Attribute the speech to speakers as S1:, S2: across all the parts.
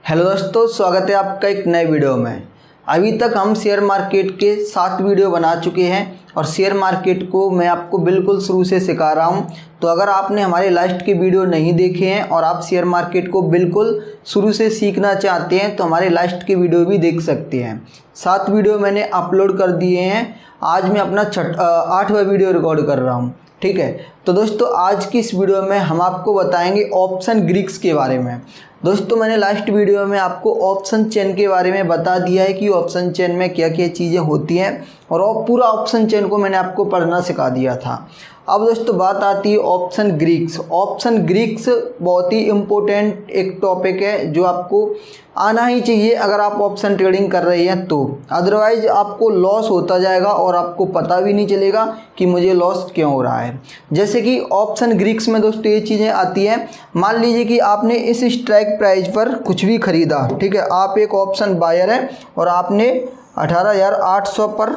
S1: Hello दोस्तों, स्वागत है आपका एक नए वीडियो में। अभी तक हम शेयर मार्केट के 7 वीडियो बना चुके हैं और शेयर मार्केट को मैं आपको बिल्कुल शुरू से सिखा रहा हूं। तो अगर आपने हमारे लास्ट के वीडियो नहीं देखे हैं और आप शेयर मार्केट को बिल्कुल शुरू से सीखना चाहते हैं तो हमारे लास्ट के वीडियो भी देख सकते हैं। 7 वीडियो मैंने अपलोड कर दिए हैं। आज मैं अपना 8वां वीडियो रिकॉर्ड कर रहा हूँ, ठीक है। तो दोस्तों, आज की इस वीडियो में हम आपको बताएंगे ऑप्शन ग्रीक्स के बारे में। दोस्तों, मैंने लास्ट वीडियो में आपको ऑप्शन चेन के बारे में बता दिया है कि ऑप्शन चेन में क्या क्या चीज़ें होती हैं और पूरा ऑप्शन चेन को मैंने आपको पढ़ना सिखा दिया था। अब दोस्तों बात आती है ऑप्शन ग्रीक्स। ऑप्शन ग्रीक्स बहुत ही इम्पोर्टेंट एक टॉपिक है जो आपको आना ही चाहिए अगर आप ऑप्शन ट्रेडिंग कर रहे हैं तो। अदरवाइज आपको लॉस होता जाएगा और आपको पता भी नहीं चलेगा कि मुझे लॉस क्यों हो रहा है। जैसे कि ऑप्शन ग्रीक्स में दोस्तों ये चीज़ें आती हैं। मान लीजिए कि आपने इस स्ट्राइक प्राइस पर कुछ भी ख़रीदा, ठीक है। आप एक ऑप्शन बायर है और आपने 18,800 पर,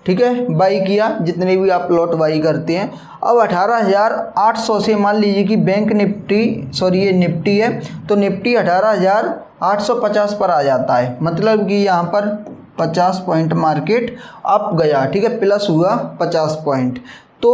S1: ठीक है, बाई किया। जितने भी आप लॉट बाई करते हैं, अब 18,800 से मान लीजिए कि बैंक निफ्टी, ये निफ्टी है, तो निफ्टी 18,850 पर आ जाता है। मतलब कि यहाँ पर 50 पॉइंट मार्केट अप गया, ठीक है, प्लस हुआ 50 पॉइंट। तो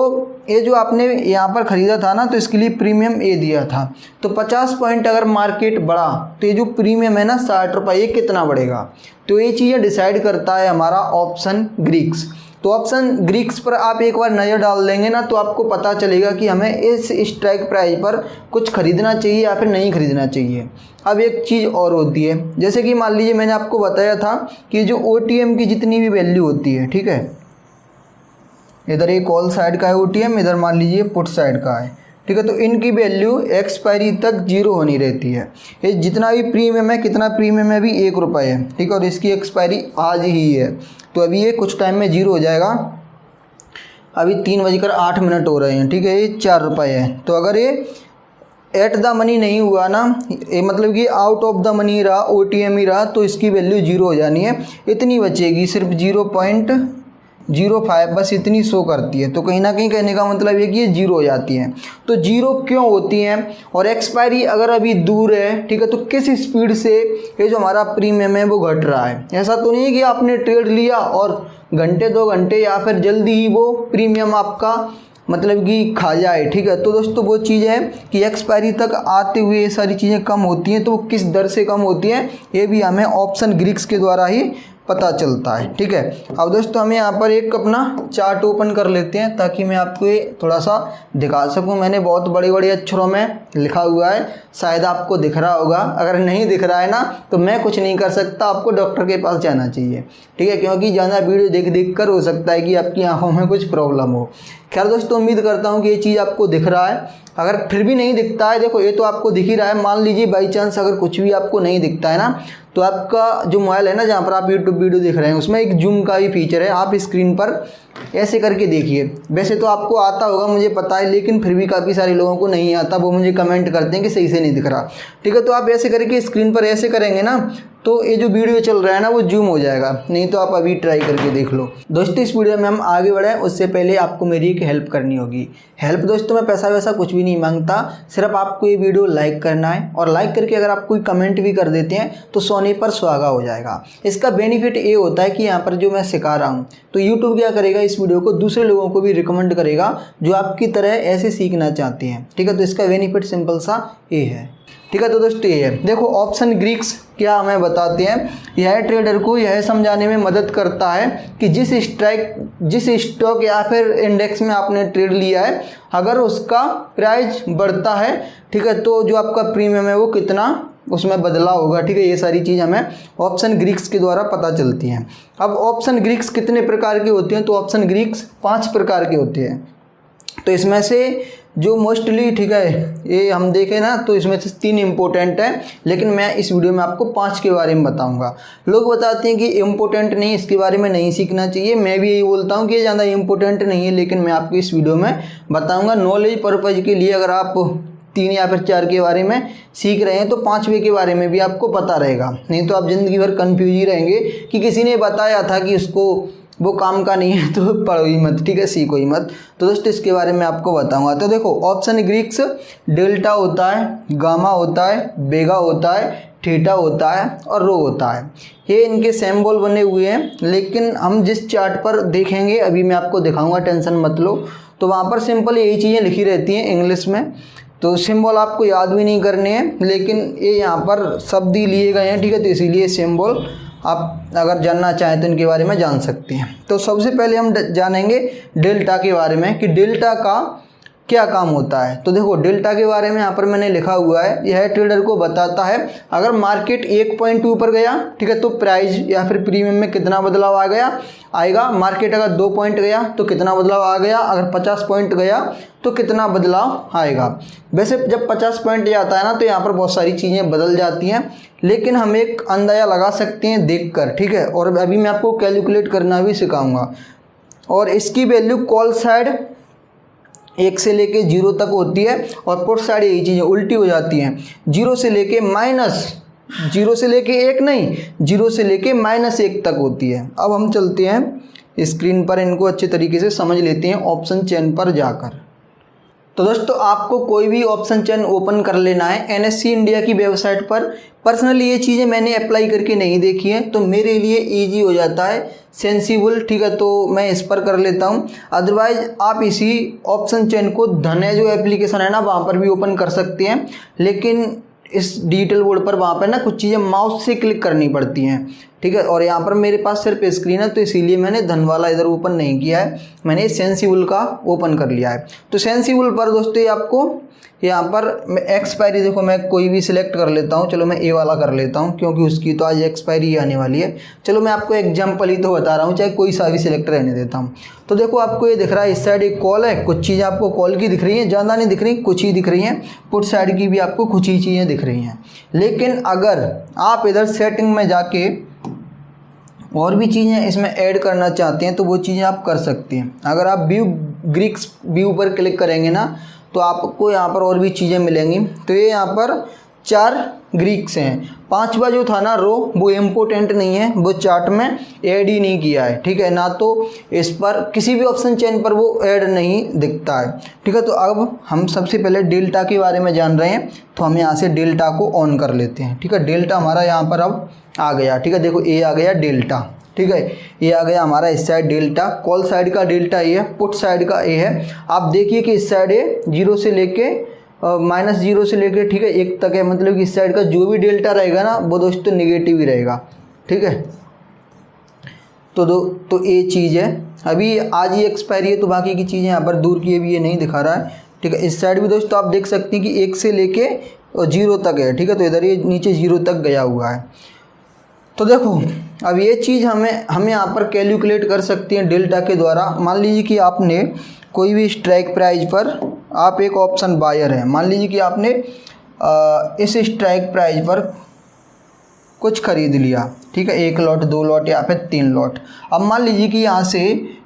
S1: ये जो आपने यहाँ पर ख़रीदा था ना, तो इसके लिए प्रीमियम ए दिया था। तो 50 पॉइंट अगर मार्केट बढ़ा तो ये जो प्रीमियम है ना 60 रुपये, ये कितना बढ़ेगा। तो ये चीज़ें डिसाइड करता है हमारा ऑप्शन ग्रीक्स। तो ऑप्शन ग्रीक्स पर आप एक बार नज़र डाल देंगे ना तो आपको पता चलेगा कि हमें इस स्ट्राइक प्राइस पर कुछ ख़रीदना चाहिए या फिर नहीं ख़रीदना चाहिए। अब एक चीज़ और होती है, जैसे कि मान लीजिए मैंने आपको बताया था कि जो OTM की जितनी भी वैल्यू होती है, ठीक है, इधर एक कॉल साइड का है OTM, इधर मान लीजिए पुट साइड का है, ठीक है। तो इनकी वैल्यू एक्सपायरी तक 0 होनी रहती है। ये जितना भी प्रीमियम है, कितना प्रीमियम है, अभी 1 रुपये है, ठीक है, और इसकी एक्सपायरी आज ही है। तो अभी ये कुछ टाइम में 0 हो जाएगा। अभी 3:08 हो रहे हैं, ठीक है, ये 4 रुपये है। तो अगर ये एट द मनी नहीं हुआ ना, ये मतलब कि आउट ऑफ द मनी रहा, OTM ही रहा, तो इसकी वैल्यू 0 हो जानी है। इतनी बचेगी, सिर्फ 0.05 बस इतनी शो करती है। तो कहीं ना कहीं कहने का मतलब ये कि ये 0 हो जाती हैं। तो 0 क्यों होती हैं और एक्सपायरी अगर अभी दूर है, ठीक है, तो किस स्पीड से ये जो हमारा प्रीमियम है वो घट रहा है। ऐसा तो नहीं है कि आपने ट्रेड लिया और घंटे 2 घंटे या फिर जल्दी ही वो प्रीमियम आपका मतलब कि खा जाए, ठीक है। तो दोस्तों वो चीज़ है कि एक्सपायरी तक आते हुए ये सारी चीज़ें कम होती हैं। तो वो किस दर से कम होती हैं ये भी हमें ऑप्शन ग्रीक्स के द्वारा ही पता चलता है, ठीक है। अब दोस्तों हम यहाँ पर एक अपना चार्ट ओपन कर लेते हैं ताकि मैं आपको ये थोड़ा सा दिखा सकूँ। मैंने बहुत बड़े बड़े अक्षरों में लिखा हुआ है, शायद आपको दिख रहा होगा। अगर नहीं दिख रहा है ना तो मैं कुछ नहीं कर सकता, आपको डॉक्टर के पास जाना चाहिए, ठीक है, क्योंकि ज़्यादा वीडियो देख कर हो सकता है कि आपकी आँखों में कुछ प्रॉब्लम हो। खैर दोस्तों, उम्मीद करता हूँ कि ये चीज़ आपको दिख रहा है। अगर फिर भी नहीं दिखता है, देखो ये तो आपको दिख ही रहा है। मान लीजिए बाई चांस अगर कुछ भी आपको नहीं दिखता है ना, तो आपका जो मोबाइल है ना, जहाँ पर आप यूट्यूब वीडियो देख रहे हैं, उसमें एक जूम का भी फीचर है। आप स्क्रीन पर ऐसे करके देखिए। वैसे तो आपको आता होगा, मुझे पता है, लेकिन फिर भी काफ़ी सारे लोगों को नहीं आता। वो मुझे कमेंट करते हैं कि सही से नहीं दिख रहा, ठीक है। तो आप ऐसे करके स्क्रीन पर ऐसे करेंगे ना तो ये जो वीडियो चल रहा है ना वो जूम हो जाएगा। नहीं तो आप अभी ट्राई करके देख लो। दोस्तों, इस वीडियो में हम आगे बढ़े उससे पहले आपको मेरी एक हेल्प करनी होगी। हेल्प दोस्तों, मैं पैसा वैसा कुछ भी नहीं मांगता, सिर्फ आपको ये वीडियो लाइक करना है। और लाइक करके अगर आप कोई कमेंट भी कर देते हैं तो सोने पर सुहागा हो जाएगा। इसका बेनिफिट ये होता है कि यहाँ पर जो मैं सिखा रहा हूँ तो यूट्यूब क्या करेगा, इस वीडियो को दूसरे लोगों को भी रिकमेंड करेगा जो आपकी तरह ऐसे सीखना चाहते हैं, ठीक है। तो इसका बेनिफिट सिंपल सा ये है, ठीक है। तो दोस्तों ये है, देखो ऑप्शन ग्रीक्स क्या हमें बताते हैं। यह ट्रेडर को यह समझाने में मदद करता है कि जिस स्टॉक या फिर इंडेक्स में आपने ट्रेड लिया है, अगर उसका प्राइस बढ़ता है, ठीक है, तो जो आपका प्रीमियम है वो कितना उसमें बदलाव होगा, ठीक है। ये सारी चीज़ हमें ऑप्शन ग्रीक्स के द्वारा पता चलती हैं। अब ऑप्शन ग्रीक्स कितने प्रकार के होते हैं, तो ऑप्शन ग्रीक्स 5 प्रकार के होते हैं। तो इसमें से जो मोस्टली, ठीक है, ये हम देखें ना तो इसमें से 3 इम्पोर्टेंट है, लेकिन मैं इस वीडियो में आपको 5 के बारे में बताऊंगा। लोग बताते हैं कि इम्पोर्टेंट नहीं, इसके बारे में नहीं सीखना चाहिए। मैं भी यही बोलता हूँ कि ये ज़्यादा इम्पोर्टेंट नहीं है, लेकिन मैं आपको इस वीडियो में बताऊँगा नॉलेज पर्पज़ के लिए। अगर आप 3 या फिर 4 के बारे में सीख रहे हैं तो 5वें के बारे में भी आपको पता रहेगा। नहीं तो आप ज़िंदगी भर कन्फ्यूज ही रहेंगे कि किसी ने बताया था कि उसको वो काम का नहीं है, तो पढ़ो ही मत, ठीक है, सीखो ही मत। तो दोस्तों इसके बारे में आपको बताऊंगा। तो देखो ऑप्शन ग्रीक्स डेल्टा होता है, गामा होता है, बेगा होता है, थीटा होता है और रो होता है। ये इनके सिंबल बने हुए हैं, लेकिन हम जिस चार्ट पर देखेंगे अभी मैं आपको दिखाऊंगा, टेंशन मत लो। तो वहाँ पर सिंपल यही चीज़ें लिखी रहती हैं इंग्लिश में, तो सिंबल आपको याद भी नहीं करने हैं, लेकिन ये यहाँ पर शब्द ही लिए गए हैं, ठीक है। तो इसीलिए सिंबल आप अगर जानना चाहें तो इनके बारे में जान सकते हैं। तो सबसे पहले हम जानेंगे डेल्टा के बारे में कि डेल्टा का क्या काम होता है। तो देखो डेल्टा के बारे में यहाँ पर मैंने लिखा हुआ है, यह ट्रेडर को बताता है अगर मार्केट 1 पॉइंट ऊपर गया, ठीक है, तो प्राइस या फिर प्रीमियम में कितना बदलाव आएगा। मार्केट अगर 2 पॉइंट गया तो कितना बदलाव आ गया, अगर 50 पॉइंट गया तो कितना बदलाव आएगा। वैसे जब 50 पॉइंट जाता है ना तो यहाँ पर बहुत सारी चीज़ें बदल जाती हैं, लेकिन हम एक अंदाज़ा लगा सकते हैं देखकर, ठीक है। और अभी मैं आपको कैलकुलेट करना भी सिखाऊंगा। और इसकी वैल्यू कॉल साइड 1 से लेके 0 तक होती है और पुट साइड यही चीज़ें उल्टी हो जाती हैं, 0 से लेके -1 नहीं, 0 से लेके -1 तक होती है। अब हम चलते हैं स्क्रीन पर, इनको अच्छे तरीके से समझ लेते हैं ऑप्शन चेन पर जाकर। तो दोस्तों आपको कोई भी ऑप्शन चेन ओपन कर लेना है एनएससी इंडिया की वेबसाइट पर। पर्सनली ये चीज़ें मैंने अप्लाई करके नहीं देखी हैं, तो मेरे लिए इजी हो जाता है, सेंसिबल, ठीक है, तो मैं इस पर कर लेता हूँ। अदरवाइज आप इसी ऑप्शन चेन को धन्य जो एप्लीकेशन है ना वहाँ पर भी ओपन कर सकते हैं, लेकिन इस डिजिटल बोर्ड पर वहाँ पर ना कुछ चीज़ें माउस से क्लिक करनी पड़ती हैं, ठीक है। और यहाँ पर मेरे पास सिर्फ स्क्रीन है, तो इसीलिए मैंने धन वाला इधर ओपन नहीं किया है, मैंने सेंसिबल का ओपन कर लिया है। तो सेंसिबल पर दोस्तों आपको यहाँ पर एक्सपायरी, देखो मैं कोई भी सिलेक्ट कर लेता हूँ, चलो मैं ए वाला कर लेता हूँ क्योंकि उसकी तो आज एक्सपायरी आने वाली है। चलो मैं आपको एग्जाम्पल ही तो बता रहा हूँ, चाहे कोई सा भी सिलेक्ट रहने देता हूँ। तो देखो आपको ये दिख रहा है, इस साइड एक कॉल है, कुछ चीज़ें आपको कॉल की दिख रही हैं, ज़्यादा नहीं दिख रही, कुछ ही दिख रही हैं। पुट साइड की भी आपको कुछ ही चीज़ें दिख रही हैं। लेकिन अगर आप इधर सेटिंग में जाके और भी चीज़ें इसमें ऐड करना चाहते हैं तो वो चीज़ें आप कर सकते हैं। अगर आप ग्रीक्स व्यू पर क्लिक करेंगे ना तो आपको यहाँ पर और भी चीज़ें मिलेंगी। तो ये यहाँ पर 4 ग्रीक्स हैं, 5वां जो था ना रो वो इम्पोर्टेंट नहीं है, वो चार्ट में ऐड ही नहीं किया है, ठीक है ना। तो इस पर किसी भी ऑप्शन चेन पर वो ऐड नहीं दिखता है, ठीक है। तो अब हम सबसे पहले डेल्टा के बारे में जान रहे हैं, तो हम यहाँ से डेल्टा को ऑन कर लेते हैं, ठीक है। डेल्टा हमारा यहाँ पर अब आ गया, ठीक है। देखो ए आ गया डेल्टा, ठीक है, ये आ गया हमारा इस साइड डेल्टा, कॉल साइड का डेल्टा ए है, पुट साइड का ए है। आप देखिए कि इस साइड ए 0 से लेके -0 से लेके, ठीक है, 1 तक है, मतलब कि इस साइड का जो भी डेल्टा रहेगा ना वो दोस्तों निगेटिव ही रहेगा, ठीक है। तो ये चीज़ है, अभी आज ही एक्सपायरी है तो बाकी की चीज़ें यहाँ पर दूर की भी ये नहीं दिखा रहा है, ठीक है। इस साइड भी दोस्तों आप देख सकते हैं कि 1 से लेके 0 तक है, ठीक है। तो इधर ये नीचे 0 तक गया हुआ है। तो देखो अब ये चीज़ हम यहाँ पर कैलकुलेट कर सकते हैं डेल्टा के द्वारा। मान लीजिए कि आपने कोई भी स्ट्राइक प्राइस पर, आप एक ऑप्शन बायर है, मान लीजिए कि आपने इस स्ट्राइक प्राइस पर कुछ खरीद लिया, ठीक है, 1 लॉट 2 लॉट या फिर 3 लॉट। अब मान लीजिए कि यहाँ से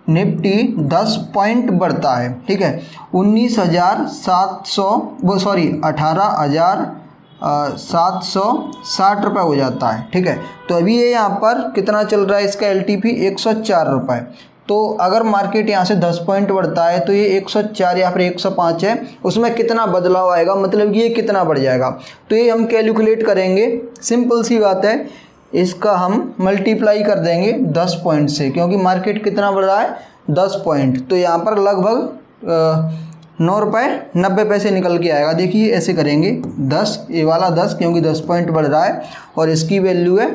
S1: निफ्टी 10 पॉइंट बढ़ता है, ठीक है, 18,760 रुपये हो जाता है, ठीक है। तो अभी ये यहाँ पर कितना चल रहा है, इसका LTP 104 रुपये। तो अगर मार्केट यहाँ से 10 पॉइंट बढ़ता है तो ये 104 या फिर 105 है, उसमें कितना बदलाव आएगा, मतलब कि ये कितना बढ़ जाएगा। तो ये हम कैलकुलेट करेंगे, सिंपल सी बात है, इसका हम मल्टीप्लाई कर देंगे 10 पॉइंट से, क्योंकि मार्केट कितना बढ़ रहा है 10 पॉइंट। तो यहाँ पर लगभग 9 रुपये 90 पैसे निकल के आएगा। देखिए ऐसे करेंगे 10, ये वाला 10 क्योंकि 10 पॉइंट बढ़ रहा है और इसकी वैल्यू है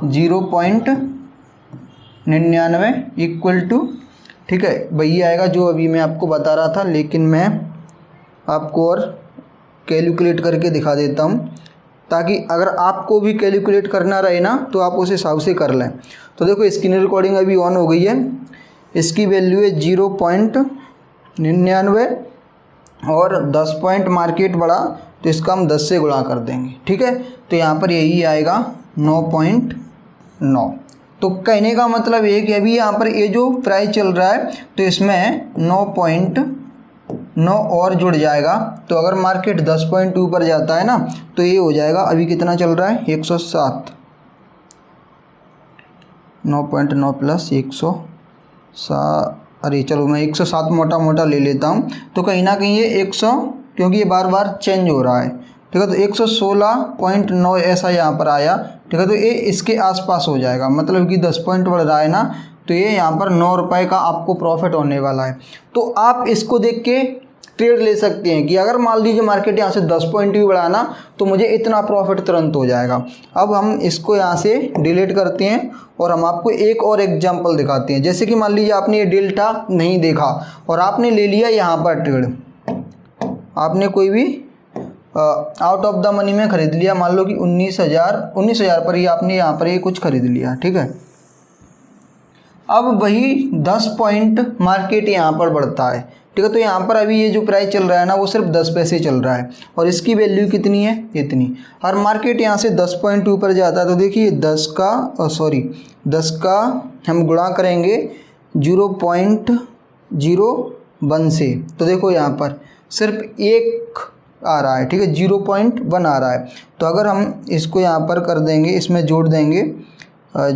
S1: 0.99 इक्वल टू, ठीक है, वही आएगा जो अभी मैं आपको बता रहा था, लेकिन मैं आपको और कैलकुलेट करके दिखा देता हूँ ताकि अगर आपको भी कैलकुलेट करना रहे ना तो आप उस हिसाब से कर लें। तो देखो स्क्रीन रिकॉर्डिंग अभी ऑन हो गई है, इसकी वैल्यू है 0.99 और 10 पॉइंट मार्केट बढ़ा तो इसका हम 10 से गुणा कर देंगे, ठीक है। तो यहाँ पर यही आएगा 9.9। तो कहने का मतलब ये कि अभी यहाँ पर ये जो प्राइस चल रहा है तो इसमें 9.9 और जुड़ जाएगा। तो अगर मार्केट 10 पॉइंट ऊपर जाता है ना तो ये हो जाएगा, अभी कितना चल रहा है 107, 9.9 प्लस 107, अरे चलो मैं 107 मोटा मोटा ले लेता हूँ। तो कहीं ना कहीं ये 100, क्योंकि ये बार बार चेंज हो रहा है, ठीक है, तो 116.9 ऐसा यहाँ पर आया, ठीक है। तो ये इसके आसपास हो जाएगा, मतलब कि 10 पॉइंट बढ़ रहा है ना, तो ये यहाँ पर 9 रुपये का आपको प्रॉफिट होने वाला है। तो आप इसको देख के ट्रेड ले सकते हैं कि अगर मान लीजिए मार्केट यहाँ से 10 पॉइंट भी बढ़ा ना, तो मुझे इतना प्रॉफिट तुरंत हो जाएगा। अब हम इसको यहाँ से डिलीट करते हैं और हम आपको एक और एग्जांपल दिखाते हैं। जैसे कि मान लीजिए आपने ये डेल्टा नहीं देखा और आपने ले लिया यहाँ पर ट्रेड, आपने कोई भी आउट ऑफ द मनी में ख़रीद लिया, मान लो कि 19,000 पर ही आपने यहाँ पर ये कुछ ख़रीद लिया, ठीक है। अब वही 10 पॉइंट मार्केट यहाँ पर बढ़ता है, ठीक है। तो यहाँ पर अभी ये जो प्राइस चल रहा है ना, वो सिर्फ 10 पैसे चल रहा है और इसकी वैल्यू कितनी है, इतनी। और मार्केट यहाँ से 10 पॉइंट ऊपर जाता है तो देखिए 10 का हम गुणा करेंगे 0.01 से, तो देखो यहाँ पर सिर्फ एक आ रहा है, ठीक है, 0.1 आ रहा है। तो अगर हम इसको यहाँ पर कर देंगे, इसमें जोड़ देंगे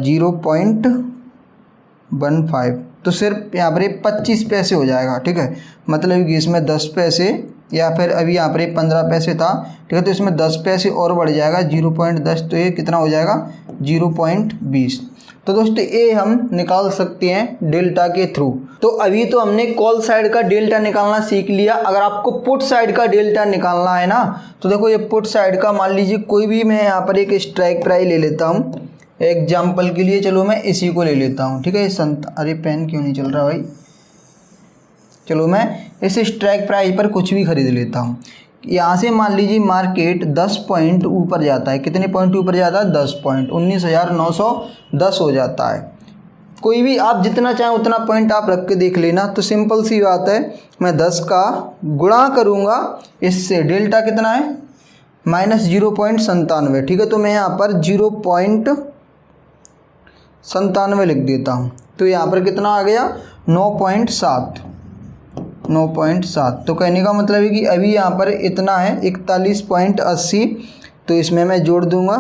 S1: 0.15, तो सिर्फ यहाँ पर 25 पैसे हो जाएगा, ठीक है। मतलब कि इसमें 10 पैसे या फिर अभी यहाँ पर 15 पैसे था, ठीक है, तो इसमें 10 पैसे और बढ़ जाएगा 0.10, तो ये कितना हो जाएगा 0.20। तो दोस्तों ये हम निकाल सकते हैं डेल्टा के थ्रू। तो अभी तो हमने कॉल साइड का डेल्टा निकालना सीख लिया। अगर आपको पुट साइड का डेल्टा निकालना है ना, तो देखो ये पुट साइड का, मान लीजिए कोई भी मैं यहाँ पर एक स्ट्राइक प्राइस ले लेता हूँ एग्जाम्पल के लिए, चलो मैं इसी को ले लेता हूँ, ठीक है। अरे पेन क्यों नहीं चल रहा भाई, चलो मैं इस स्ट्राइक प्राइस पर कुछ भी खरीद लेता हूँ। यहाँ से मान लीजिए मार्केट 10 पॉइंट ऊपर जाता है, कितने पॉइंट ऊपर जाता है, 10 पॉइंट, 19,910 हो जाता है। कोई भी आप जितना चाहें उतना पॉइंट आप रख के देख लेना। तो सिंपल सी बात है, मैं 10 का गुणा करूँगा इससे, डेल्टा कितना है -0.97, ठीक है। तो मैं यहाँ पर 0.97 लिख देता हूँ, तो यहाँ पर कितना आ गया 9.7। तो कहने का मतलब है कि अभी यहाँ पर इतना है 41.80, तो इसमें मैं जोड़ दूंगा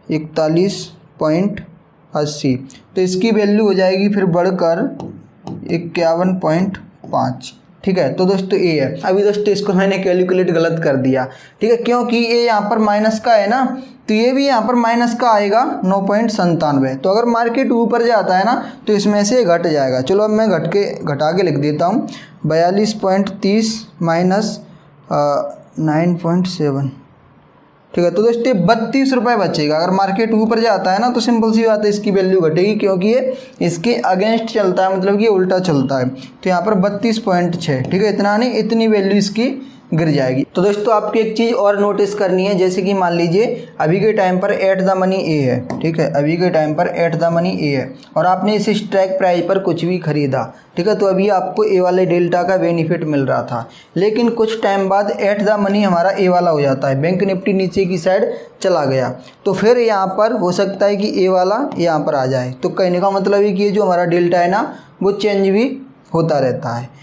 S1: 41.80, तो इसकी वैल्यू हो जाएगी फिर बढ़कर 51.5, ठीक है। तो दोस्तों ये है। अभी दोस्तों इसको मैंने कैलकुलेट गलत कर दिया, ठीक है, क्योंकि ये यहाँ पर माइनस का है ना, तो ये भी यहाँ पर माइनस का आएगा 9.97। तो अगर मार्केट ऊपर जाता है ना, तो इसमें से घट जाएगा। चलो अब मैं घटा के लिख देता हूँ 42.30 माइनस 9.7, ठीक है। तो दोस्तों 32 रुपये बचेगा। अगर मार्केट ऊपर जाता है ना, तो सिंपल सी बात है इसकी वैल्यू घटेगी, क्योंकि ये इसके अगेंस्ट चलता है, मतलब कि उल्टा चलता है। तो यहाँ पर 32.6, ठीक है, इतना नहीं, इतनी वैल्यू इसकी गिर जाएगी। तो दोस्तों आपको एक चीज़ और नोटिस करनी है, जैसे कि मान लीजिए अभी के टाइम पर एट द मनी ए है, ठीक है, अभी के टाइम पर एट द मनी ए है और आपने इस स्ट्राइक प्राइस पर कुछ भी खरीदा, ठीक है, तो अभी आपको ए वाले डेल्टा का बेनिफिट मिल रहा था। लेकिन कुछ टाइम बाद एट द मनी हमारा ए वाला हो जाता है, बैंक निफ्टी नीचे की साइड चला गया, तो फिर यहाँ पर हो सकता है कि ए वाला यहाँ पर आ जाए। तो कहने का मतलब है कि ये जो हमारा डेल्टा है ना, वो चेंज भी होता रहता है।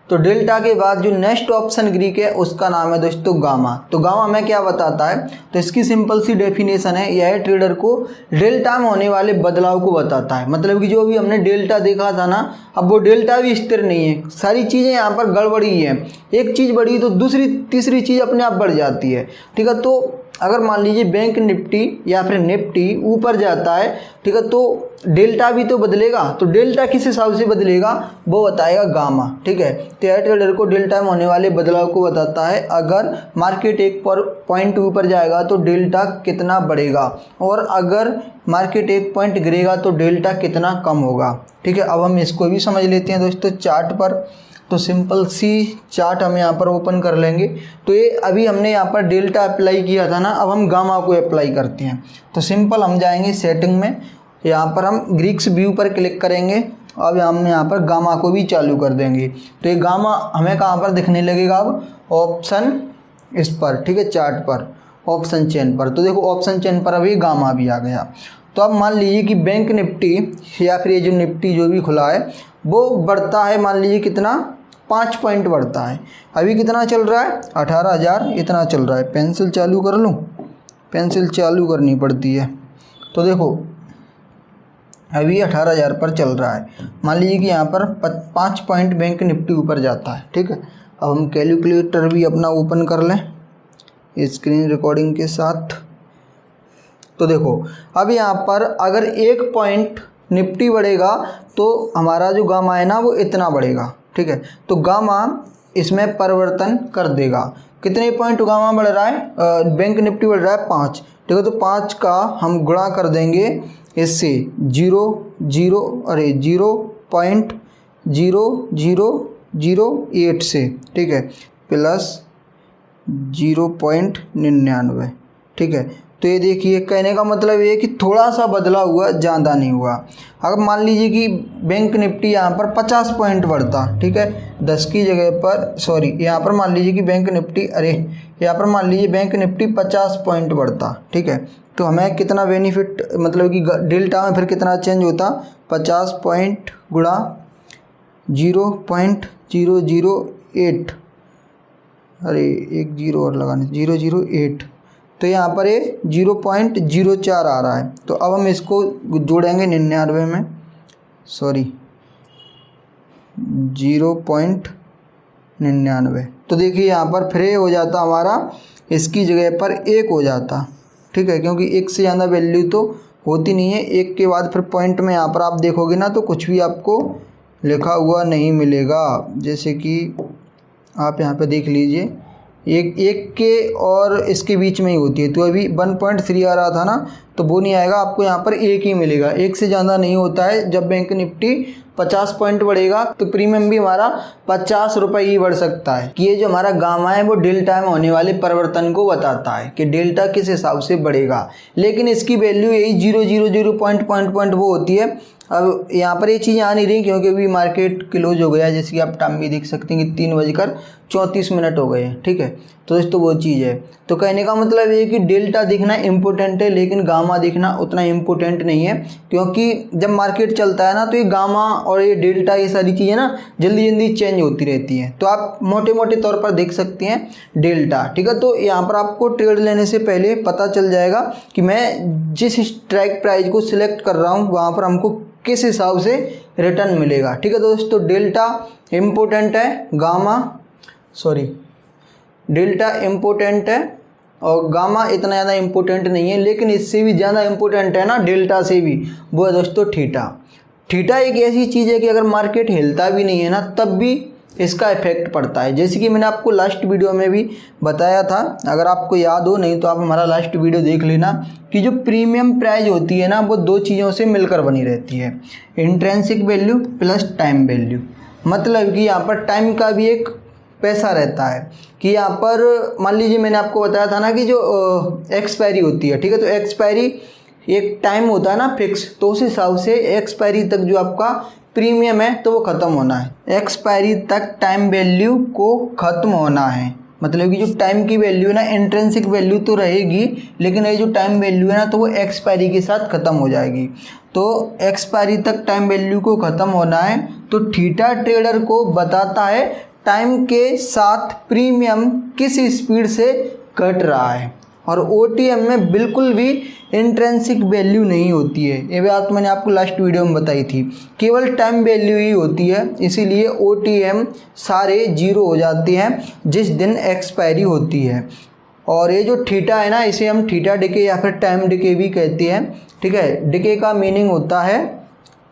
S1: तो डेल्टा के बाद जो नेक्स्ट ऑप्शन ग्रीक है उसका नाम है दोस्तों गामा। तो गामा में क्या बताता है, तो इसकी सिंपल सी डेफिनेशन है, यह ट्रेडर को डेल्टा में होने वाले बदलाव को बताता है। मतलब कि जो भी हमने डेल्टा देखा था ना, अब वो डेल्टा भी स्थिर नहीं है, सारी चीज़ें यहाँ पर गड़बड़ी है। एक चीज़ बढ़ी तो दूसरी तीसरी चीज़ अपने आप बढ़ जाती है, ठीक है। तो अगर मान लीजिए बैंक निफ्टी या फिर निफ्टी ऊपर जाता है, ठीक है, तो डेल्टा भी तो बदलेगा। तो डेल्टा किस हिसाब से बदलेगा वो बताएगा गामा, ठीक है। तो यह ट्रेडर को डेल्टा में होने वाले बदलाव को बताता है। अगर मार्केट एक पॉइंट ऊपर जाएगा तो डेल्टा कितना बढ़ेगा, और अगर मार्केट एक पॉइंट गिरेगा तो डेल्टा कितना कम होगा, ठीक है। अब हम इसको भी समझ लेते हैं दोस्तों चार्ट पर। तो सिंपल सी चार्ट हम यहाँ पर ओपन कर लेंगे। तो ये अभी हमने यहाँ पर डेल्टा अप्लाई किया था ना, अब हम गामा को अप्लाई करते हैं। तो सिंपल हम जाएंगे सेटिंग में, यहाँ पर हम ग्रीक्स व्यू पर क्लिक करेंगे। अब हम यहाँ पर गामा को भी चालू कर देंगे। तो ये गामा हमें कहाँ पर दिखने लगेगा, अब ऑप्शन इस पर, ठीक है, चार्ट पर, ऑप्शन चेन पर। तो देखो ऑप्शन चेन पर अभी गामा भी आ गया। तो अब मान लीजिए कि बैंक निफ्टी या फिर ये जो निफ्टी जो भी खुला है वो बढ़ता है, मान लीजिए कितना 5 पॉइंट बढ़ता है। अभी कितना चल रहा है 18,000 इतना चल रहा है। पेंसिल चालू कर लूँ, पेंसिल चालू करनी पड़ती है। तो देखो अभी 18,000 पर चल रहा है। मान लीजिए कि यहाँ पर 5 पॉइंट बैंक निफ्टी ऊपर जाता है, ठीक है। अब हम कैलकुलेटर भी अपना ओपन कर लें स्क्रीन रिकॉर्डिंग के साथ। तो देखो अब यहाँ पर अगर 1 पॉइंट निफ्टी बढ़ेगा तो हमारा जो गामा है ना वो इतना बढ़ेगा, ठीक है। तो गामा इसमें परिवर्तन कर देगा। कितने पॉइंट गामा बढ़ रहा है, बैंक निफ्टी बढ़ रहा है 5, ठीक है। तो 5 का हम गुणा कर देंगे इससे 0.0008 से, ठीक है, प्लस 0.99, ठीक है। तो ये देखिए कहने का मतलब ये है कि थोड़ा सा बदला हुआ, ज़्यादा नहीं हुआ। अगर मान लीजिए कि बैंक निफ्टी यहाँ पर 50 पॉइंट बढ़ता, ठीक है, 10 की जगह पर यहाँ पर मान लीजिए कि बैंक निफ्टी यहाँ पर मान लीजिए बैंक निफ्टी 50 पॉइंट बढ़ता, ठीक है। तो हमें कितना बेनिफिट, मतलब कि डेल्टा में फिर कितना चेंज होता, 50 पॉइंट गुणा 0.008, एक जीरो और लगाने, 008, तो यहाँ पर ये 0.04 आ रहा है। तो अब हम इसको जोड़ेंगे 99 में, 0.99। तो देखिए यहाँ पर फिर हो जाता हमारा, इसकी जगह पर 1 हो जाता, ठीक है, क्योंकि 1 से ज़्यादा वैल्यू तो होती नहीं है। 1 के बाद फिर पॉइंट में यहाँ पर आप देखोगे ना तो कुछ भी आपको लिखा हुआ नहीं मिलेगा। जैसे कि आप यहाँ पे देख लीजिए, एक के और इसके बीच में ही होती है। तो अभी 1.3 आ रहा था ना, तो वो नहीं आएगा, आपको यहाँ पर 1 ही मिलेगा। 1 से ज़्यादा नहीं होता है। जब बैंक निफ्टी 50 पॉइंट बढ़ेगा तो प्रीमियम भी हमारा 50 रुपये ही बढ़ सकता है। कि ये जो हमारा गामा है वो डेल्टा में होने वाले परिवर्तन को बताता है कि डेल्टा किस हिसाब से बढ़ेगा। लेकिन इसकी वैल्यू यही 0.00 पॉइंट वो होती है। अब यहाँ पर ये चीज़ आ नहीं रही क्योंकि अभी मार्केट क्लोज हो गया है। जैसे कि आप टाइम भी देख सकते हैं कि 3:34 हो गए हैं, ठीक है। तो दोस्तों वो चीज़ है। तो कहने का मतलब ये कि डेल्टा दिखना इम्पोर्टेंट है लेकिन गामा दिखना उतना इम्पोर्टेंट नहीं है, क्योंकि जब मार्केट चलता है ना तो ये गामा और ये डेल्टा ये सारी चीज़ें ना जल्दी जल्दी चेंज होती रहती हैं। तो आप मोटे मोटे तौर पर देख सकते हैं डेल्टा, ठीक है। तो यहाँ पर आपको ट्रेड लेने से पहले पता चल जाएगा कि मैं जिस स्ट्राइक प्राइस को सिलेक्ट कर रहा हूँ वहाँ पर हमको किस हिसाब से रिटर्न मिलेगा, ठीक है। दोस्तों डेल्टा इम्पोर्टेंट है, डेल्टा इम्पोर्टेंट है और गामा इतना ज़्यादा इम्पोर्टेंट नहीं है। लेकिन इससे भी ज़्यादा इम्पोर्टेंट है ना डेल्टा से भी, वो है दोस्तों थीटा। थीटा एक ऐसी चीज़ है कि अगर मार्केट हिलता भी नहीं है ना तब भी इसका इफेक्ट पड़ता है। जैसे कि मैंने आपको लास्ट वीडियो में भी बताया था, अगर आपको याद हो, नहीं तो आप हमारा लास्ट वीडियो देख लेना, कि जो प्रीमियम प्राइस होती है ना वो 2 चीज़ों से मिलकर बनी रहती है, intrinsic value plus time value. मतलब कि यहाँ पर टाइम का भी एक पैसा रहता है कि यहाँ पर मान लीजिए मैंने आपको बताया था ना कि जो एक्सपायरी होती है, ठीक है। तो एक्सपायरी एक टाइम होता है ना फिक्स, तो उस हिसाब से एक्सपायरी तक जो आपका प्रीमियम है तो वो ख़त्म होना है। एक्सपायरी तक टाइम वैल्यू को ख़त्म होना है, मतलब कि जो टाइम की वैल्यू है ना, इंट्रिंसिक वैल्यू तो रहेगी लेकिन ये जो टाइम वैल्यू है ना तो वो एक्सपायरी के साथ ख़त्म हो जाएगी। तो एक्सपायरी तक टाइम वैल्यू को ख़त्म होना है। तो थीटा ट्रेडर को बताता है टाइम के साथ प्रीमियम किस स्पीड से घट रहा है। और ओटीएम में बिल्कुल भी इंट्रिंसिक वैल्यू नहीं होती है, ये बात मैंने आपको लास्ट वीडियो में बताई थी, केवल टाइम वैल्यू ही होती है। इसीलिए ओटीएम सारे 0 हो जाते हैं जिस दिन एक्सपायरी होती है। और ये जो थीटा है ना, इसे हम थीटा डिके या फिर टाइम डिके भी कहते हैं, ठीक है। डिके का मीनिंग होता है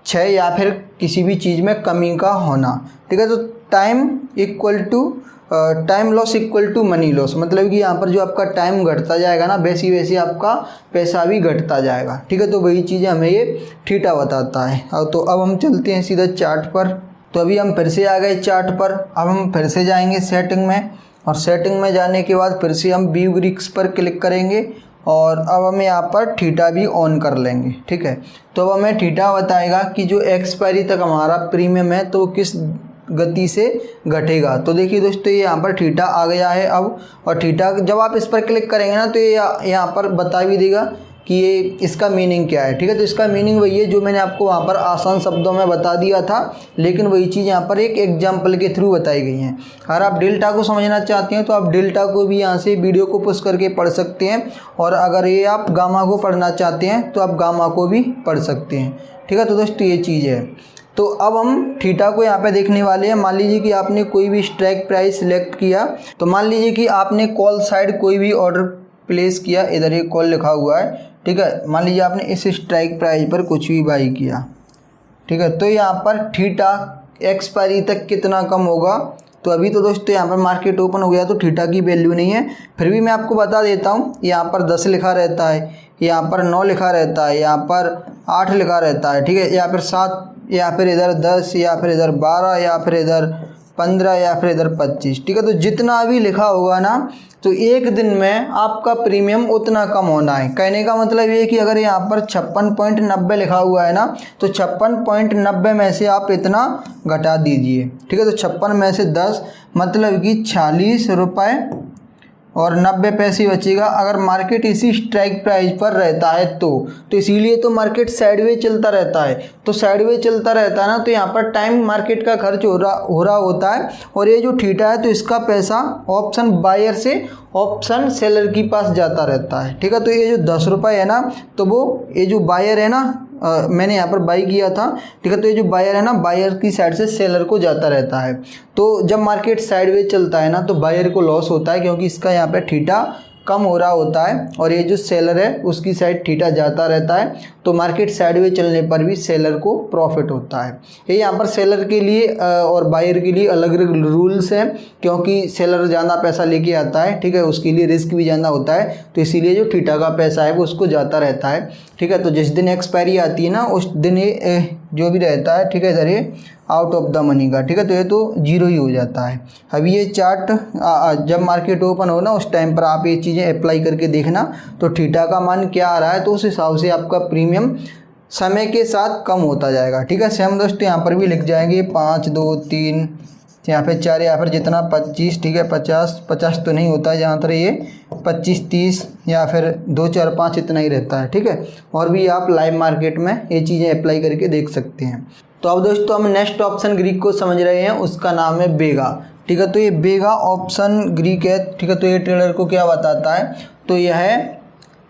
S1: क्षय या फिर किसी भी चीज़ में कमी का होना, ठीक है। तो time equal to time loss equal to money loss, मतलब कि यहाँ पर जो आपका टाइम घटता जाएगा ना वैसे वैसे आपका पैसा भी घटता जाएगा, ठीक है। तो वही चीज़ें हमें ये थीटा बताता है। तो अब हम चलते हैं सीधा चार्ट पर। तो अभी हम फिर से आ गए चार्ट पर। अब हम फिर से जाएंगे सेटिंग में, और सेटिंग में जाने के बाद फिर से हम व्यू ग्रिक्स पर क्लिक करेंगे और अब हमें यहाँ पर थीटा भी ऑन कर लेंगे, ठीक है। तो अब हमें थीटा बताएगा कि जो एक्सपायरी तक हमारा प्रीमियम है तो किस गति से घटेगा। तो देखिए दोस्तों ये यहाँ पर थीटा आ गया है अब, और थीटा जब आप इस पर क्लिक करेंगे ना तो ये यहाँ पर बता भी देगा कि ये इसका मीनिंग क्या है, ठीक है। तो इसका मीनिंग वही है जो मैंने आपको वहाँ पर आसान शब्दों में बता दिया था, लेकिन वही चीज़ यहाँ पर एक एग्जाम्पल के थ्रू बताई गई हैं। अगर आप डेल्टा को समझना चाहते हैं तो आप डेल्टा को भी यहाँ से वीडियो को पुश करके पढ़ सकते हैं, और अगर ये आप गामा को पढ़ना चाहते हैं तो आप गामा को भी पढ़ सकते हैं, ठीक है। तो दोस्तों ये चीज़ है। तो अब हम थीटा को यहाँ पे देखने वाले हैं। मान लीजिए कि आपने कोई भी स्ट्राइक प्राइस सिलेक्ट किया, तो मान लीजिए कि आपने कॉल साइड कोई भी ऑर्डर प्लेस किया, इधर एक कॉल लिखा हुआ है, ठीक है। मान लीजिए आपने इस स्ट्राइक प्राइस पर कुछ भी बाई किया, ठीक है। तो यहाँ पर थीटा एक्सपायरी तक कितना कम होगा, तो अभी तो दोस्तों यहाँ पर मार्केट ओपन हो गया तो थीटा की वैल्यू नहीं है, फिर भी मैं आपको बता देता हूँ। यहाँ पर 10 लिखा रहता है, यहाँ पर 9 लिखा रहता है, यहाँ पर 8 लिखा रहता है, ठीक है। या फिर 7, या फिर इधर 10, या फिर इधर 12, या फिर इधर 15, या फिर इधर 25, ठीक है। तो जितना भी लिखा होगा ना, तो एक दिन में आपका प्रीमियम उतना कम होना है। कहने का मतलब ये है कि अगर यहाँ पर 56.90 लिखा हुआ है ना, तो 56.90 में से आप इतना घटा दीजिए, ठीक है। तो 56 में से 10 मतलब कि 46 रुपये और 90 पैसे बचेगा अगर मार्केट इसी स्ट्राइक प्राइस पर रहता है तो इसीलिए तो मार्केट साइडवेज चलता रहता है। तो साइडवेज चलता रहता है ना, तो यहाँ पर टाइम मार्केट का खर्च हो रहा होता है। और ये जो थीटा है तो इसका पैसा ऑप्शन बायर से ऑप्शन सेलर के पास जाता रहता है, ठीक है। तो ये जो 10 रुपये है ना, तो वो ये जो बायर है ना, मैंने यहाँ पर बाई किया था, ठीक है। तो ये जो बायर है ना, बायर की साइड से सेलर को जाता रहता है। तो जब मार्केट साइडवेज चलता है ना, तो बायर को लॉस होता है क्योंकि इसका यहाँ पे थीटा कम हो रहा होता है, और ये जो सेलर है उसकी साइड थीटा जाता रहता है। तो मार्केट साइडवेज चलने पर भी सेलर को प्रॉफिट होता है। ये यहाँ पर सेलर के लिए और बायर के लिए अलग अलग रूल्स हैं, क्योंकि सेलर ज़्यादा पैसा लेके आता है, ठीक है। उसके लिए रिस्क भी ज़्यादा होता है, तो इसीलिए जो थीटा का पैसा है वो उसको जाता रहता है, ठीक है। तो जिस दिन एक्सपायरी आती है ना, उस दिन ये जो भी रहता है, ठीक है, इधर ये आउट ऑफ द मनी का, ठीक है। तो ये तो जीरो ही हो जाता है। अभी ये चार्ट जब मार्केट ओपन हो ना, उस टाइम पर आप ये चीज़ें अप्लाई करके देखना, तो थीटा का मान क्या आ रहा है, तो उस हिसाब से आपका प्रीमियम समय के साथ कम होता जाएगा, ठीक है। सेम दोस्तों यहाँ पर भी लिख जाएंगे 5, 2, 3, यहाँ पे 4, यहाँ पर जितना 25, ठीक है। 50 तो नहीं होता है, जहाँ तक ये 25, 30 या फिर 2, 4, 5 इतना ही रहता है, ठीक है। और भी आप लाइव मार्केट में ये चीज़ें अप्लाई करके देख सकते हैं। तो अब दोस्तों हम नेक्स्ट ऑप्शन ग्रीक को समझ रहे हैं, उसका नाम है बेगा, ठीक है। तो ये बेगा ऑप्शन ग्रीक है, ठीक है। तो ये ट्रेडर को क्या बताता है, तो यह है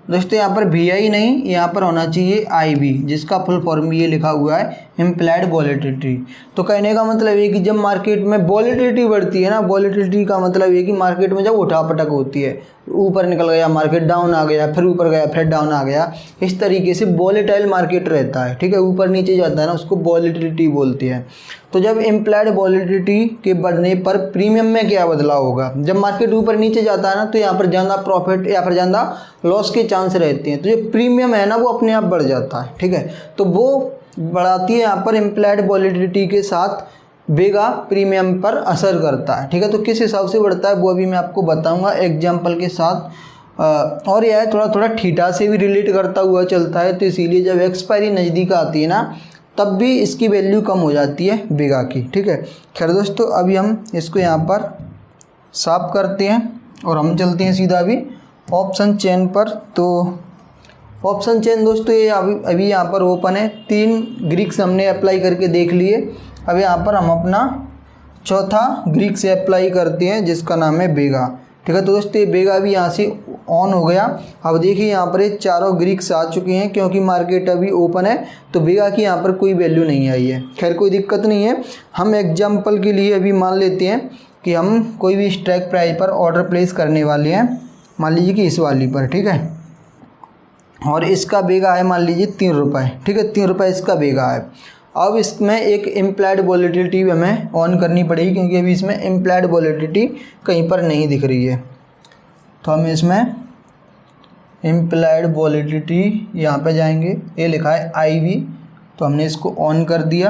S1: दोस्तों यहाँ पर VI नहीं, यहाँ पर होना चाहिए IB, जिसका फुल फॉर्म ये लिखा हुआ है इम्प्लाइड वॉलेटिलिटी। तो कहने का मतलब ये कि जब मार्केट में वॉलेटिलिटी बढ़ती है ना, वॉलेटिलिटी का मतलब ये कि मार्केट में जब उठापटक होती है, ऊपर निकल गया मार्केट, डाउन आ गया, फिर ऊपर गया, फिर डाउन आ गया, इस तरीके से वॉलेटाइल मार्केट रहता है, ठीक है। ऊपर नीचे जाता है ना, उसको वॉलेटिलिटी बोलते हैं। तो जब इम्प्लाइड वॉलेटिलिटी के बढ़ने पर प्रीमियम में क्या बदलाव होगा, जब मार्केट ऊपर नीचे जाता है ना, तो यहाँ पर ज़्यादा प्रॉफिट या फिर ज़्यादा लॉस के चांस रहते हैं। तो जो प्रीमियम है ना, वो अपने आप बढ़ जाता है, ठीक है। तो वो बढ़ाती है यहाँ पर इम्प्लाइड वॉलेटिलिटी के साथ बेगा प्रीमियम पर असर करता है, ठीक है। तो किस हिसाब से बढ़ता है वो अभी मैं आपको बताऊंगा एग्जांपल के साथ। और यह थोड़ा थोड़ा थीटा से भी रिलेट करता हुआ चलता है, तो इसीलिए जब एक्सपायरी नज़दीक आती है ना, तब भी इसकी वैल्यू कम हो जाती है बेगा की, ठीक है। खैर दोस्तों, अभी हम इसको यहाँ पर साफ करते हैं और हम चलते हैं सीधा अभी ऑप्शन चेन पर। तो ऑप्शन चेन दोस्तों ये अभी यहाँ पर ओपन है। 3 ग्रीक्स हमने अप्लाई करके देख लिए। अब यहाँ पर हम अपना चौथा ग्रीक से अप्लाई करते हैं, जिसका नाम है बेगा, ठीक है। तो दोस्तों ये बेगा भी यहाँ से ऑन हो गया। अब देखिए यहाँ पर ये चारों ग्रीक्स आ चुके हैं, क्योंकि मार्केट अभी ओपन है, तो बेगा की यहाँ पर कोई वैल्यू नहीं आई है। खैर कोई दिक्कत नहीं है। हम एग्जाम्पल के लिए अभी मान लेते हैं कि हम कोई भी स्ट्राइक प्राइस पर ऑर्डर प्लेस करने वाले हैं, मान लीजिए कि इस वाली पर, ठीक है। और इसका बेगा है मान लीजिए 3 रुपये, ठीक है। 3 रुपये इसका बेगा है। अब इसमें एक इम्प्लाइड वॉलेटिलिटी हमें ऑन करनी पड़ेगी, क्योंकि अभी इसमें इम्प्लाइड वॉलेटिलिटी कहीं पर नहीं दिख रही है। तो हम इसमें इम्प्लाइड वॉलेटिलिटी यहाँ पे जाएंगे, ये लिखा है IB, तो हमने इसको ऑन कर दिया।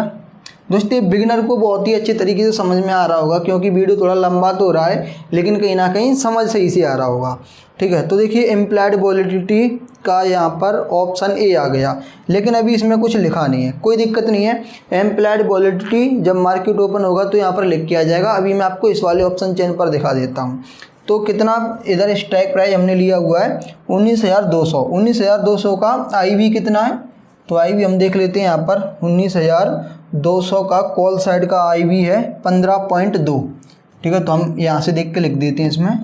S1: दोस्तों ये बिगिनर को बहुत ही अच्छे तरीके से समझ में आ रहा होगा, क्योंकि वीडियो थोड़ा लंबा तो हो रहा है, लेकिन कहीं ना कहीं समझ सही से आ रहा होगा, ठीक है। तो देखिए इम्प्लाइड वॉलेटिलिटी का यहाँ पर ऑप्शन A आ गया, लेकिन अभी इसमें कुछ लिखा नहीं है। कोई दिक्कत नहीं है। इम्प्लाइड वॉलेटिलिटी जब मार्केट ओपन होगा तो यहाँ पर लिख के आ जाएगा। अभी मैं आपको इस वाले ऑप्शन चेन पर दिखा देता हूँ। तो कितना इधर स्ट्राइक प्राइस हमने लिया हुआ है 19,200। 19,200 का IB कितना है, तो IB हम देख लेते हैं। यहाँ पर 19,200 का कॉल साइड का IB है 15.2, ठीक है। तो हम यहाँ से देख के लिख देते हैं इसमें।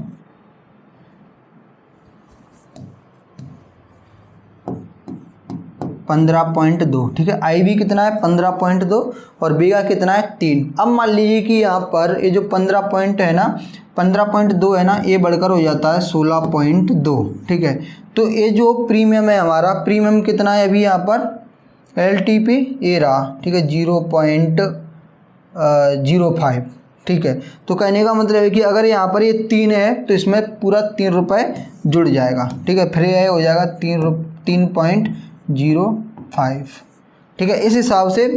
S1: 15.2, ठीक है। आई बी कितना है 15.2 और बी का कितना है 3। अब मान लीजिए कि यहाँ पर ये जो 15.2 है ना ये बढ़कर हो जाता है 16.2, ठीक है। तो ये जो प्रीमियम है हमारा, प्रीमियम कितना है अभी यहाँ पर LTP ये रहा, ठीक है 0.05, ठीक है। तो कहने का मतलब है कि अगर यहाँ पर ये 3 है तो इसमें पूरा 3 रुपये जुड़ जाएगा, ठीक है। फिर ये हो जाएगा 3.05, ठीक है। इस हिसाब से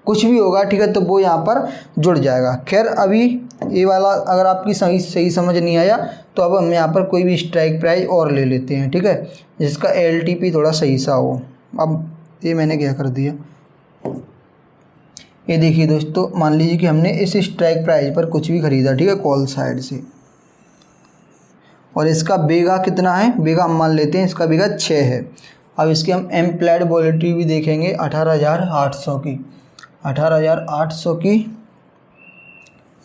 S1: कुछ भी होगा, ठीक है, तो वो यहाँ पर जुड़ जाएगा। खैर अभी ये वाला अगर आपकी सही समझ नहीं आया तो अब हम यहाँ पर कोई भी स्ट्राइक प्राइस और ले लेते हैं, ठीक है, जिसका LTP थोड़ा सही सा हो। अब ये मैंने क्या कर दिया, ये देखिए दोस्तों, मान लीजिए कि हमने इस स्ट्राइक प्राइस पर कुछ भी ख़रीदा, ठीक है, कॉल साइड से, और इसका बेगा कितना है, बेगा हम मान लेते हैं इसका बेगा 6 है। अब इसकी हम इम्प्लाइड वॉलेटिलिटी भी देखेंगे 18,800 की, 18,800 की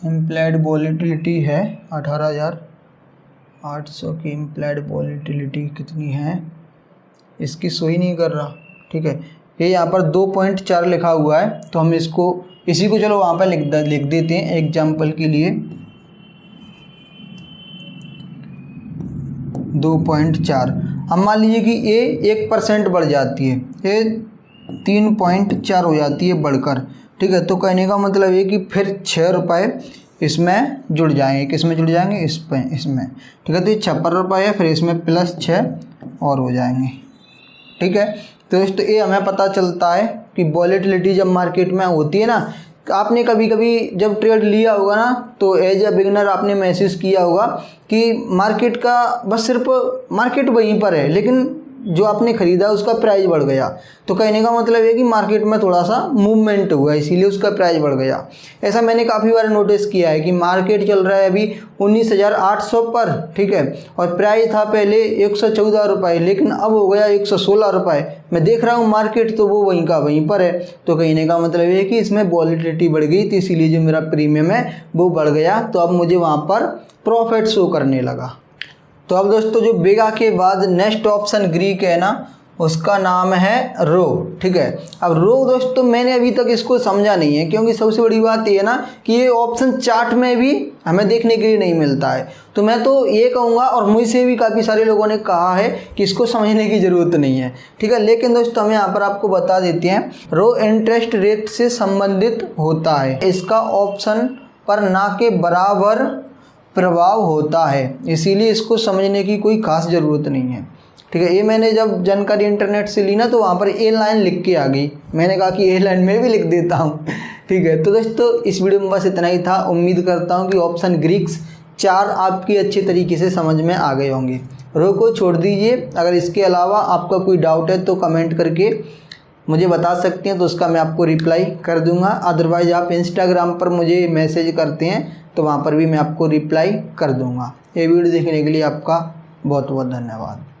S1: इम्प्लाइड वॉलेटिलिटी है, 18,800 की इम्प्लाइड वॉलेटिलिटी कितनी है, इसकी सो ही नहीं कर रहा, ठीक है। ये यहाँ पर 2.4 लिखा हुआ है, तो हम इसी को चलो वहाँ पर लिख देते हैं एग्जाम्पल के लिए 2.4। हम मान लीजिए कि ये 1% बढ़ जाती है, ये 3.4 हो जाती है बढ़कर, ठीक है। तो कहने का मतलब ये कि फिर 6 रुपये इसमें जुड़ जाएंगे, किसमें जुड़ जाएंगे, इसमें, ठीक है। तो ये 56 रुपये है, फिर इसमें प्लस 6 और हो जाएंगे, ठीक है। तो दोस्तों ये हमें पता चलता है कि वॉलेटिलिटी जब मार्केट में होती है ना, आपने कभी कभी जब ट्रेड लिया होगा ना तो एज अ बिगिनर आपने महसूस किया होगा कि मार्केट का बस सिर्फ मार्केट वहीं पर है, लेकिन जो आपने ख़रीदा उसका प्राइस बढ़ गया। तो कहने का मतलब है कि मार्केट में थोड़ा सा मूवमेंट हुआ, इसीलिए उसका प्राइस बढ़ गया। ऐसा मैंने काफ़ी बार नोटिस किया है कि मार्केट चल रहा है अभी 19,800 पर, ठीक है, और प्राइस था पहले 114 रुपये, लेकिन अब हो गया 116 रुपये। मैं देख रहा हूँ मार्केट तो वो वहीं का वहीं पर है। तो कहने का मतलब है कि इसमें वॉलेटिलिटी बढ़ गई, तो इसीलिए जो मेरा प्रीमियम है वो बढ़ गया, तो अब मुझे वहाँ पर प्रॉफिट शो करने लगा। तो अब दोस्तों जो बेगा के बाद नेक्स्ट ऑप्शन ग्रीक है ना, उसका नाम है रो, ठीक है। अब रो दोस्तों मैंने अभी तक इसको समझा नहीं है, क्योंकि सबसे बड़ी बात ये है ना कि ये ऑप्शन चार्ट में भी हमें देखने के लिए नहीं मिलता है। तो मैं तो ये कहूँगा, और मुझसे भी काफ़ी सारे लोगों ने कहा है कि इसको समझने की ज़रूरत नहीं है, ठीक है। लेकिन दोस्तों हम यहाँ पर आपको बता देते हैं, रो इंटरेस्ट रेट से संबंधित होता है, इसका ऑप्शन पर ना के बराबर प्रभाव होता है, इसीलिए इसको समझने की कोई खास ज़रूरत नहीं है, ठीक है। ये मैंने जब जानकारी इंटरनेट से ली ना तो वहाँ पर ए लाइन लिख के आ गई, मैंने कहा कि ए लाइन में भी लिख देता हूँ, ठीक है। तो दोस्तों इस वीडियो में बस इतना ही था। उम्मीद करता हूँ कि ऑप्शन ग्रीक्स 4 आपकी अच्छे तरीके से समझ में आ गए होंगे। रो को छोड़ दीजिए, अगर इसके अलावा आपका कोई डाउट है तो कमेंट करके मुझे बता सकते हैं, तो उसका मैं आपको रिप्लाई कर दूंगा। अदरवाइज़ आप इंस्टाग्राम पर मुझे मैसेज करते हैं तो वहाँ पर भी मैं आपको रिप्लाई कर दूंगा। ये वीडियो देखने के लिए आपका बहुत बहुत धन्यवाद।